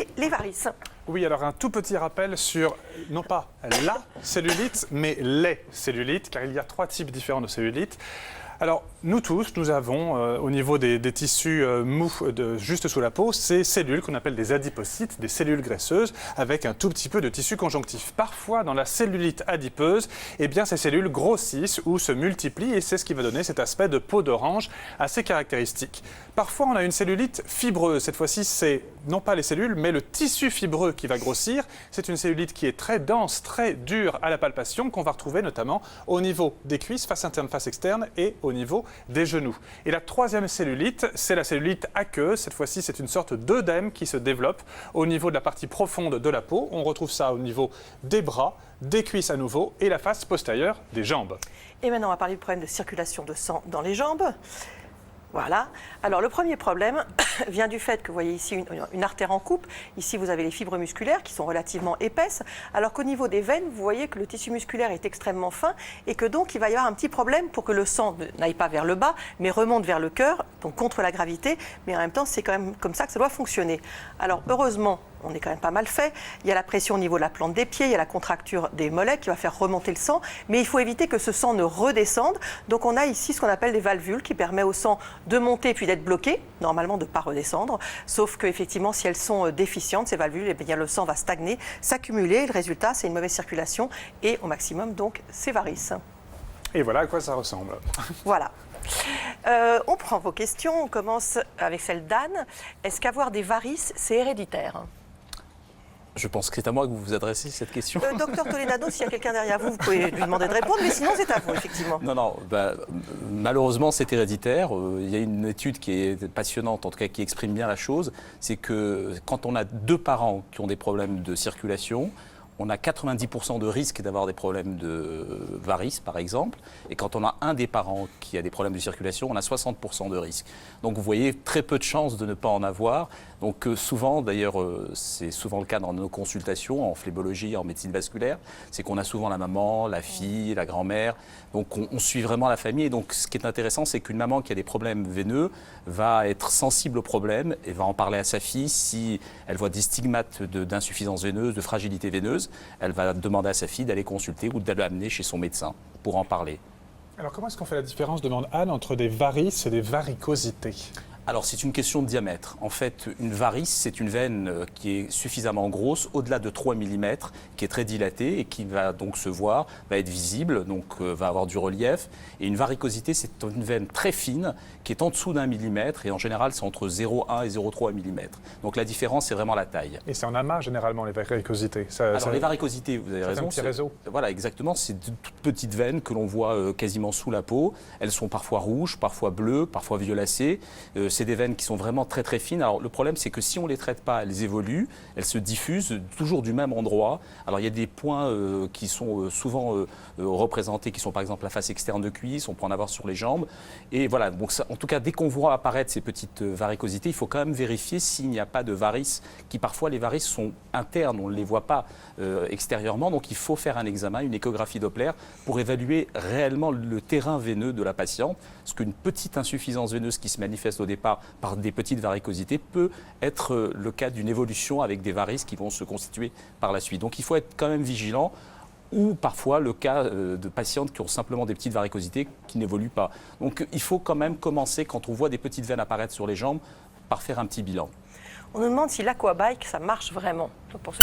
et les varices. Oui, alors un tout petit rappel sur, non pas la cellulite, mais les cellulites, car il y a 3 types différents de cellulite. Alors, nous tous, nous avons, au niveau des tissus mous juste sous la peau, ces cellules qu'on appelle des adipocytes, des cellules graisseuses, avec un tout petit peu de tissu conjonctif. Parfois, dans la cellulite adipeuse, eh bien, ces cellules grossissent ou se multiplient, et c'est ce qui va donner cet aspect de peau d'orange assez caractéristique. Parfois, on a une cellulite fibreuse. Cette fois-ci, c'est non pas les cellules, mais le tissu fibreux qui va grossir. C'est une cellulite qui est très dense, très dure à la palpation, qu'on va retrouver notamment au niveau des cuisses, face interne, face externe, et au niveau des genoux. Et la 3e cellulite, c'est la cellulite aqueuse. Cette fois-ci, c'est une sorte d'œdème qui se développe au niveau de la partie profonde de la peau. On retrouve ça au niveau des bras, des cuisses à nouveau et la face postérieure des jambes. Et maintenant, on va parler du problème de circulation de sang dans les jambes. Voilà. Alors, le premier problème vient du fait que vous voyez ici une artère en coupe. Ici, vous avez les fibres musculaires qui sont relativement épaisses, alors qu'au niveau des veines, vous voyez que le tissu musculaire est extrêmement fin et que donc, il va y avoir un petit problème pour que le sang n'aille pas vers le bas, mais remonte vers le cœur, donc contre la gravité. Mais en même temps, c'est quand même comme ça que ça doit fonctionner. Alors, heureusement, on est quand même pas mal fait. Il y a la pression au niveau de la plante des pieds, il y a la contracture des mollets qui va faire remonter le sang, mais il faut éviter que ce sang ne redescende. Donc on a ici ce qu'on appelle des valvules qui permettent au sang de monter puis d'être bloqué, normalement de ne pas redescendre, sauf qu'effectivement si elles sont déficientes, ces valvules, eh bien, le sang va stagner, s'accumuler, le résultat c'est une mauvaise circulation et au maximum donc ces varices. Et voilà à quoi ça ressemble. Voilà. On prend vos questions, on commence avec celle d'Anne. Est-ce qu'avoir des varices, c'est héréditaire ? Je pense que c'est à moi que vous vous adressez cette question. Docteur Toledano, s'il y a quelqu'un derrière vous, vous pouvez lui demander de répondre, mais sinon c'est à vous, effectivement. Non, malheureusement c'est héréditaire. Il y a une étude qui est passionnante, en tout cas qui exprime bien la chose, c'est que quand on a 2 parents qui ont des problèmes de circulation, on a 90% de risque d'avoir des problèmes de varices, par exemple. Et quand on a un des parents qui a des problèmes de circulation, on a 60% de risque. Donc vous voyez, très peu de chances de ne pas en avoir. Donc souvent, d'ailleurs, c'est souvent le cas dans nos consultations en phlébologie, en médecine vasculaire, c'est qu'on a souvent la maman, la fille, la grand-mère. Donc on suit vraiment la famille. Et donc ce qui est intéressant, c'est qu'une maman qui a des problèmes veineux va être sensible au problème et va en parler à sa fille si elle voit des stigmates d'insuffisance veineuse, de fragilité veineuse. Elle va demander à sa fille d'aller consulter ou d'aller l'amener chez son médecin pour en parler. Alors comment est-ce qu'on fait la différence, demande Anne, entre des varices et des varicosités ? Alors c'est une question de diamètre. En fait, une varice, c'est une veine qui est suffisamment grosse, au-delà de 3 mm, qui est très dilatée et qui va donc se voir, va être visible, donc va avoir du relief. Et une varicosité, c'est une veine très fine qui est en dessous d'1 millimètre et en général, c'est entre 0,1 et 0,3 mm. Donc la différence, c'est vraiment la taille. Et c'est en amas généralement les varicosités. Alors les varicosités, vous avez raison. C'est un petit réseau. Voilà, exactement. C'est de toutes petites veines que l'on voit quasiment sous la peau. Elles sont parfois rouges, parfois bleues, parfois violacées. C'est des veines qui sont vraiment très très fines. Alors le problème, c'est que si on ne les traite pas, elles évoluent, elles se diffusent toujours du même endroit. Alors il y a des points qui sont souvent représentés, qui sont par exemple la face externe de cuisse, on peut en avoir sur les jambes. Et voilà, donc ça, en tout cas, dès qu'on voit apparaître ces petites varicosités, il faut quand même vérifier s'il n'y a pas de varices, qui parfois les varices sont internes, on ne les voit pas extérieurement. Donc il faut faire un examen, une échographie Doppler, pour évaluer réellement le terrain veineux de la patiente. Parce qu'une petite insuffisance veineuse qui se manifeste au départ par des petites varicosités peut être le cas d'une évolution avec des varices qui vont se constituer par la suite. Donc il faut être quand même vigilant, ou parfois le cas de patientes qui ont simplement des petites varicosités qui n'évoluent pas. Donc il faut quand même commencer, quand on voit des petites veines apparaître sur les jambes, par faire un petit bilan. On nous demande si l'aquabike, ça marche vraiment. Donc, pour ceux